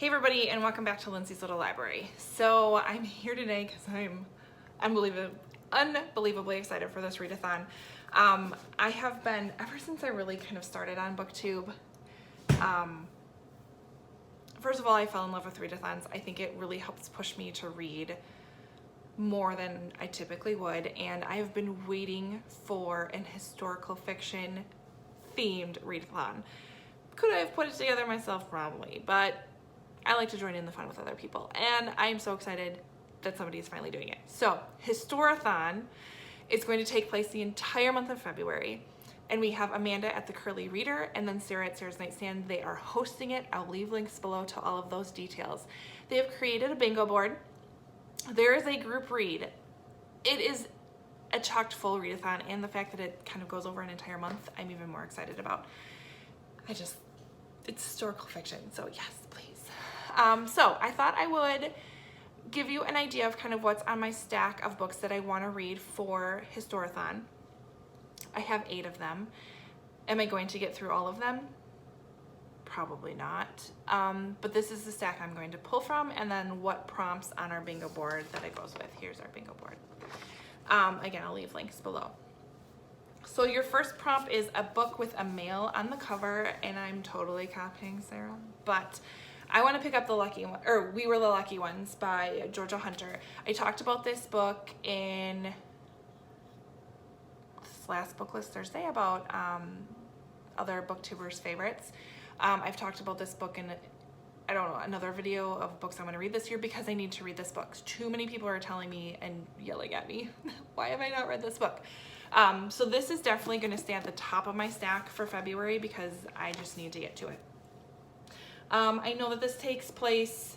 Hey everybody, and welcome back to Lindsey's Little Library. So I'm here today because I'm unbelievably excited for this readathon. I have been, ever since I really kind of started on BookTube, first of all, I fell in love with readathons. I think it really helps push me to read more than I typically would, and I have been waiting for an historical fiction themed readathon. Could I have put it together myself? Probably, but I like to join in the fun with other people, and I'm so excited that somebody is finally doing it. So Historathon is going to take place the entire month of February, and we have Amanda at the Curly Reader and then Sarah at Sarah's Nightstand. They are hosting it. I'll leave links below to all of those details. They have created a bingo board. There is a group read. It is a chocked full readathon, and the fact that it kind of goes over an entire month, I'm even more excited about. It's historical fiction, so yes, please. So I thought I would give you an idea of kind of what's on my stack of books that I want to read for Historathon. I have 8 of them. Am I going to get through all of them? Probably not. But this is the stack I'm going to pull from, and then what prompts on our bingo board that it goes with. Here's our bingo board. Again, I'll leave links below. So your first prompt is a book with a male on the cover, and I'm totally copying Sarah, but I want to pick up The Lucky One, or We Were the Lucky Ones by Georgia Hunter. I talked about this book in this last book list Thursday about other booktubers' favorites. I've talked about this book in, I don't know, another video of books I'm going to read this year because I need to read this book. Too many people are telling me and yelling at me, why have I not read this book? So this is definitely going to stay at the top of my stack for February because I just need to get to it. I know that this takes place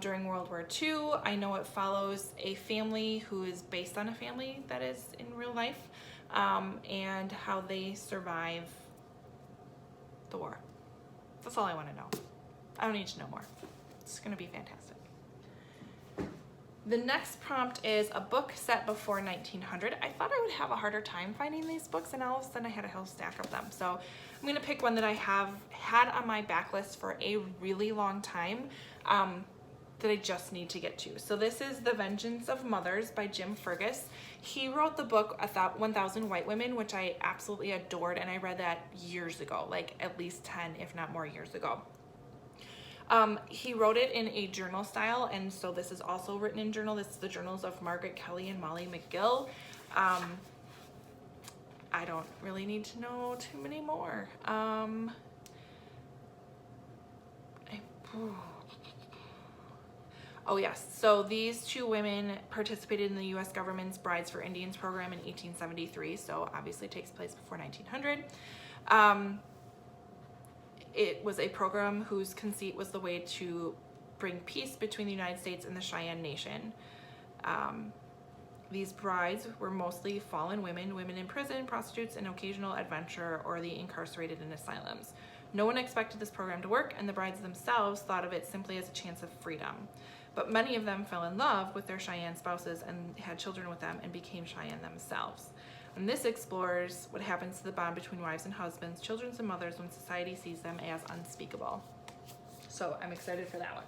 during World War II. I know it follows a family who is based on a family that is in real life, and how they survive the war. That's all I want to know. I don't need to know more. It's going to be fantastic. The next prompt is a book set before 1900. I thought I would have a harder time finding these books, and all of a sudden I had a whole stack of them. So I'm going to pick one that I have had on my backlist for a really long time that I just need to get to. So this is The Vengeance of Mothers by Jim Fergus. He wrote the book 1000 White Women, which I absolutely adored, and I read that years ago, like at least 10, if not more years ago. He wrote it in a journal style, and so this is also written in journal. This is the journals of Margaret Kelly and Molly McGill. I don't really need to know too many more. Oh yes, so these 2 women participated in the U.S. government's Brides for Indians program in 1873, so obviously takes place before 1900. It was a program whose conceit was the way to bring peace between the United States and the Cheyenne Nation. These brides were mostly fallen women, women in prison, prostitutes, and occasional adventurer, or the incarcerated in asylums. No one expected this program to work, and the brides themselves thought of it simply as a chance of freedom. But many of them fell in love with their Cheyenne spouses and had children with them and became Cheyenne themselves. And this explores what happens to the bond between wives and husbands, children and mothers when society sees them as unspeakable. So I'm excited for that one.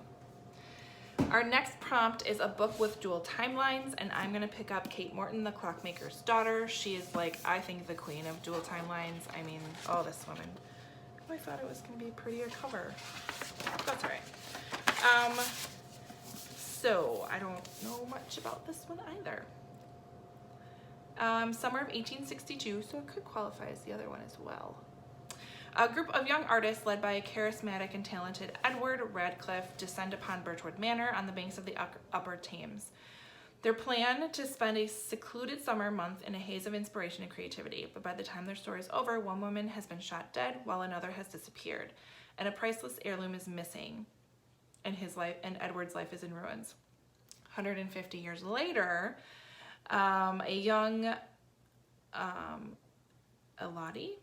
Our next prompt is a book with dual timelines, and I'm gonna pick up Kate Morton, the Clockmakers Daughter. She is, like, I think the queen of dual timelines. I mean, oh, this woman. Oh, I thought it was gonna be a prettier cover. That's all right. So I don't know much about this one either. Summer of 1862, so it could qualify as the other one as well. A group of young artists led by a charismatic and talented Edward Radcliffe descend upon Birchwood Manor on the banks of the Upper Thames. Their plan to spend a secluded summer month in a haze of inspiration and creativity, but by the time their story is over, one woman has been shot dead while another has disappeared, and a priceless heirloom is missing, and Edward's life is in ruins. 150 years later, a young Elodie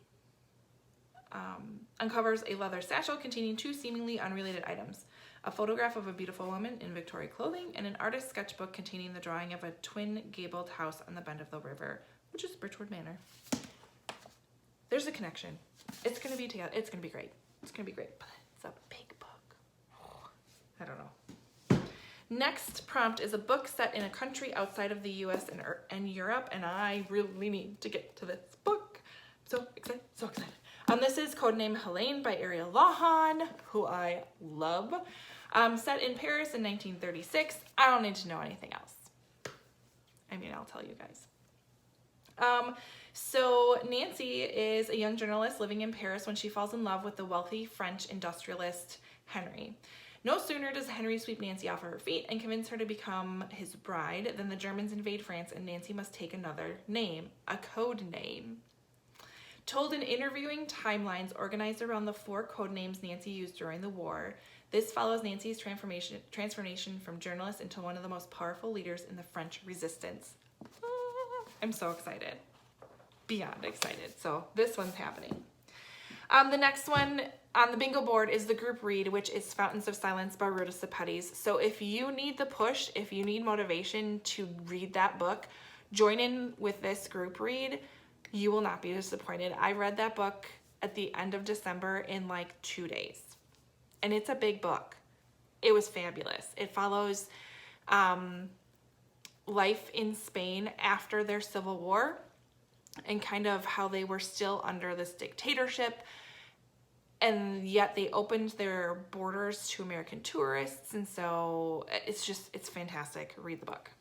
uncovers a leather satchel containing 2 seemingly unrelated items: a photograph of a beautiful woman in Victorian clothing and an artist's sketchbook containing the drawing of a twin-gabled house on the bend of the river, which is Birchwood Manor. There's a connection. It's gonna be together. It's gonna be great. It's gonna be great. But it's a big book. Next prompt is a book set in a country outside of the US and Europe, and I really need to get to this book. So excited, so excited. This is Codename Helene by Ariel Lawhon, who I love. Set in Paris in 1936. I don't need to know anything else. I mean, I'll tell you guys. So Nancy is a young journalist living in Paris when she falls in love with the wealthy French industrialist Henry. No sooner does Henry sweep Nancy off of her feet and convince her to become his bride than the Germans invade France and Nancy must take another name, a code name. Told in interviewing timelines organized around the 4 code names Nancy used during the war, this follows Nancy's transformation from journalist into one of the most powerful leaders in the French resistance. I'm so excited. Beyond excited. So this one's happening. The next one on the bingo board is the group read, which is Fountains of Silence by Rhoda Sepetys. So if you need the push, if you need motivation to read that book, join in with this group read. You will not be disappointed. I read that book at the end of December in like 2 days. And it's a big book. It was fabulous. It follows life in Spain after their civil war and kind of how they were still under this dictatorship, and yet they opened their borders to American tourists. And so it's fantastic. Read the book.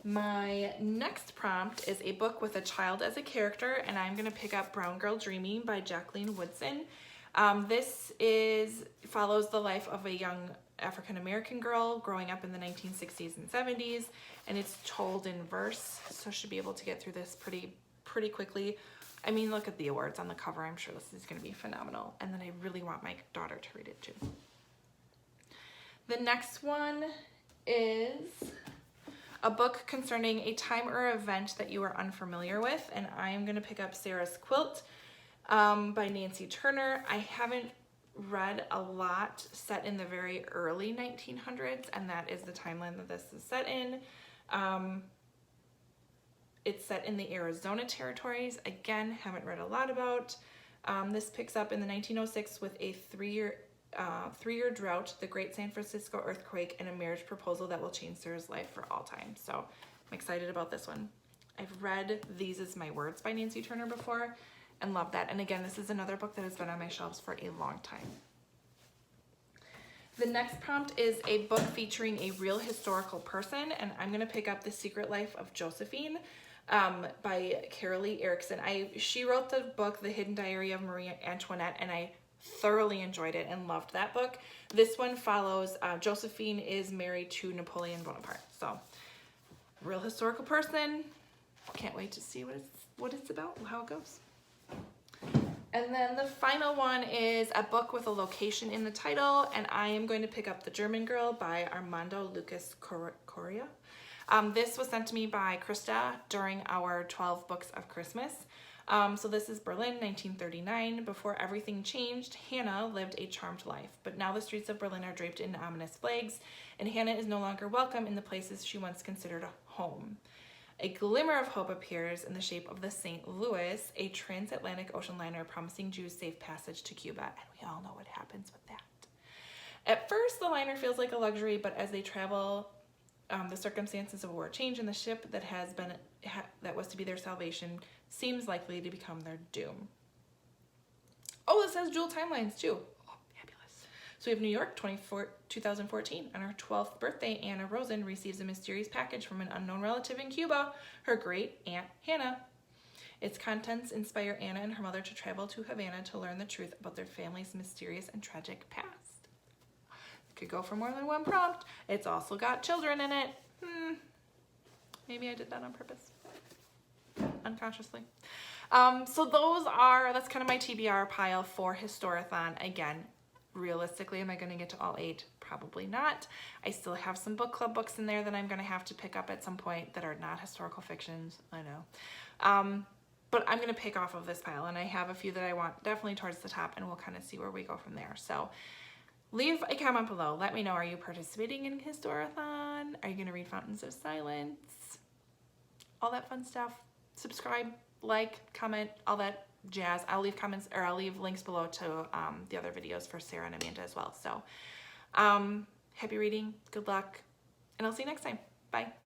My next prompt is a book with a child as a character, and I'm gonna pick up Brown Girl Dreaming by Jacqueline Woodson. This follows the life of a young African-American girl growing up in the 1960s and 70s, and it's told in verse, so should be able to get through this pretty quickly. I mean, look at the words on the cover. I'm sure this is going to be phenomenal, and then I really want my daughter to read it too. The next one is a book concerning a time or event that you are unfamiliar with, and I am going to pick up Sarah's Quilt by Nancy Turner. I haven't read a lot set in the very early 1900s, and that is the timeline that this is set in. It's set in the Arizona territories. Again, haven't read a lot about. This picks up in the 1906 with a three-year drought, the Great San Francisco earthquake, and a marriage proposal that will change Sarah's life for all time. So I'm excited about this one. I've read These Is My Words by Nancy Turner before and love that. And again, this is another book that has been on my shelves for a long time. The next prompt is a book featuring a real historical person, and I'm gonna pick up The Secret Life of Josephine by Carolee Erickson. She wrote the book, The Hidden Diary of Marie Antoinette, and I thoroughly enjoyed it and loved that book. This one follows, Josephine is married to Napoleon Bonaparte. So, real historical person. Can't wait to see what it's about and how it goes. And then the final one is a book with a location in the title, and I am going to pick up The German Girl by Armando Lucas Correa. This was sent to me by Krista during our 12 Books of Christmas. So this is Berlin, 1939. Before everything changed, Hannah lived a charmed life, but now the streets of Berlin are draped in ominous flags, and Hannah is no longer welcome in the places she once considered a home. A glimmer of hope appears in the shape of the St. Louis, a transatlantic ocean liner promising Jews safe passage to Cuba, and we all know what happens with that. At first, the liner feels like a luxury, but as they travel, the circumstances of war change, and the ship that was to be their salvation seems likely to become their doom. Oh, it says dual timelines too. Oh, fabulous. So we have New York, 2014. On her 12th birthday, Anna Rosen receives a mysterious package from an unknown relative in Cuba, her great aunt Hannah. Its contents inspire Anna and her mother to travel to Havana to learn the truth about their family's mysterious and tragic past. Could go for more than one prompt. It's also got children in it. Maybe I did that on purpose. Unconsciously. So that's kind of my TBR pile for Historathon. Again, realistically, am I going to get to all 8? Probably not. I still have some book club books in there that I'm going to have to pick up at some point that are not historical fictions. I know. But I'm going to pick off of this pile, and I have a few that I want definitely towards the top, and we'll kind of see where we go from there. So leave a comment below. Let me know, are you participating in Historathon? Are you going to read Fountains of Silence? All that fun stuff. Subscribe, like, comment, all that jazz. I'll leave comments, or I'll leave links below to the other videos for Sarah and Amanda as well. So Happy reading, good luck, and I'll see you next time. Bye.